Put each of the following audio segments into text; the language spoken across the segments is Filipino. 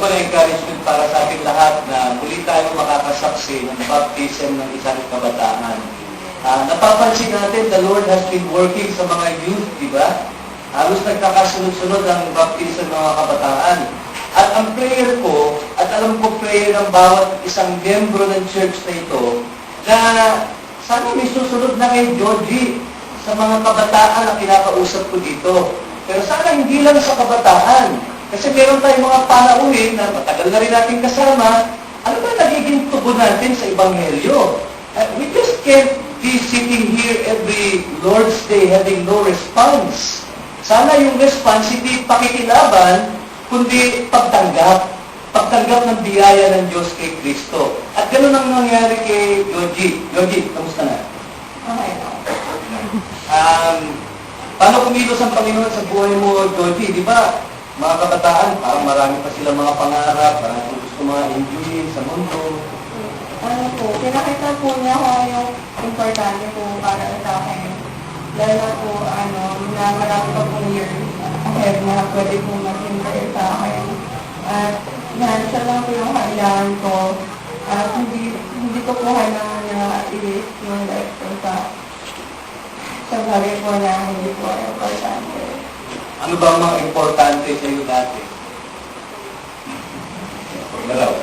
po na encouragement para sa ating lahat na muli tayong makakasaksi ng baptism ng isang kabataan. Napapansin natin, the Lord has been working sa mga youth, di ba? Halos nagkakasunod-sunod ang baptism ng mga kabataan. At ang prayer ko, at alam ko prayer ng bawat isang miyembro ng church na ito, na sana may susunod na kay Georgie sa mga kabataan na kinakausap ko dito. Pero sana hindi lang sa kabataan. Kasi meron tayong mga panauhin na matagal na rin natin kasama. Ano ba nagiging tubo natin sa Ebanghelyo? We just can't be sitting here every Lord's Day having no response. Sana yung response hindi pakikilaban, kundi pagtanggap. Pagtanggap ng biyaya ng Diyos kay Kristo. At ganoon ang nangyari kay Georgie. Georgie, kamusta na? Okay. Paano kumilos ang Panginoon sa buhay mo, Georgie? Di ba, mga kabataan, parang marami pa silang mga pangarap, parang gusto mga enjoyin sa mundo. Ano po, pinakita po niya kung yung importante po para sa akin. Dahil na po, na marami pa pong years ahead na pwede po mag-intay sa akin. At yan, siya lang po yung kailangan ko. At hindi ko po kailangan na i-waste yung life ko sa bagay po na hindi po importante. Ano ba ang mga importante sa iyo dati? Galaw.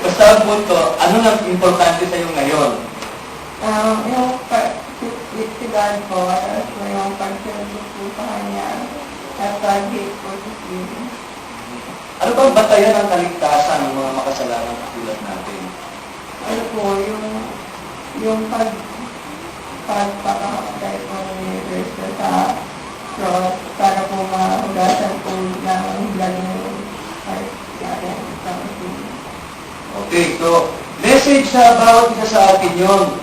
Basta ang punto, ano ang importante sa iyo ngayon? Yung si God po, at yung pag-service po sa kanya, at pag-hate po sa sin. Ano ba ang batayan ng kaligtasan ng mga makasalanan katulad natin? Ano po, yung pagpapakatay po ni Cristo sa cross para po mahugasan po ng blood ng heart natin sa sin. Okay, so, message sa bawat isa sa atin yun.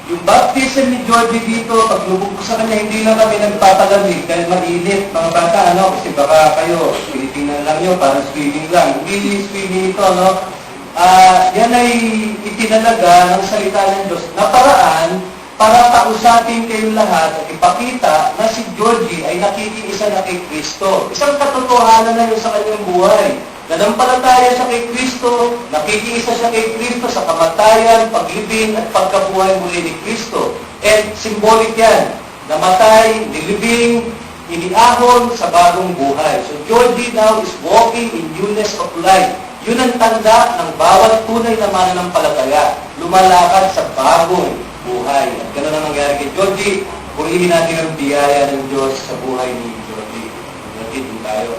Yung baptism ni Georgie dito, paglubog ko sa kanya, hindi lang kami nagpapalamig dahil mainit, mga bata, kasi baka kayo, tinitingnan lang nyo, parang swimming lang. Hindi swimming ito, yan ay itinalaga ng salita ng Diyos na paraan para kausapin kayong lahat at ipakita na si Georgie ay nakikiisa na kay Kristo. Isang katotohanan na yun sa kanyang buhay. Nanampalataya siya kay Kristo, nakikiisa siya kay Kristo sa kamatayan, paglibing at pagkabuhay muli ni Kristo. And symbolic yan, namatay, nilibing, iniahon sa bagong buhay. So Georgie now is walking in newness of life. Yun ang tanda ng bawat tunay na mananampalataya, lumalakad sa bagong buhay. At gano'n ang nangyari kay Georgie. Purihin natin ang biyaya ng Diyos sa buhay ni Georgie. Natin tayo.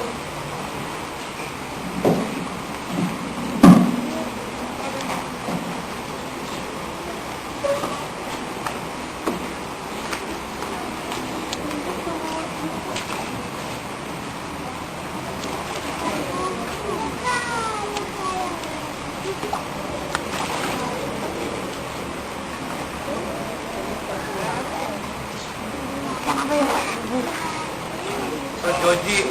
So, Georgie,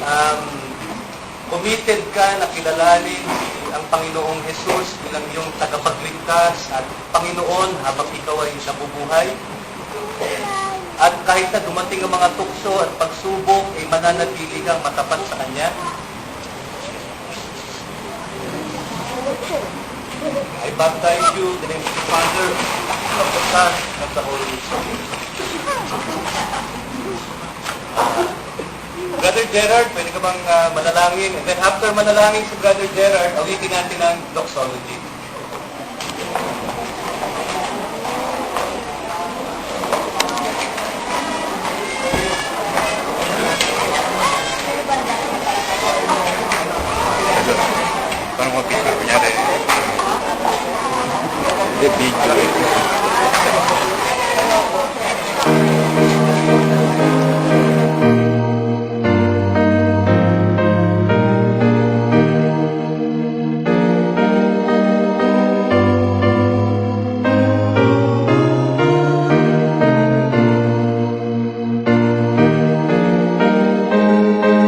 committed ka na kilalanin ang Panginoong Jesus bilang iyong tagapagligtas at Panginoon habang ikaw ay nabubuhay. At kahit na dumating ang mga tukso at pagsubok, ay mananatili kang matapat sa Kanya. I baptize you in the name of the Father, of the Son, and of the Holy Spirit. Brother Gerard, pwede ka bang manalangin? And then after manalangin si Brother Gerard, awitin natin ang doxology. Parang mag-pisa, kunyari. Hindi, big lang.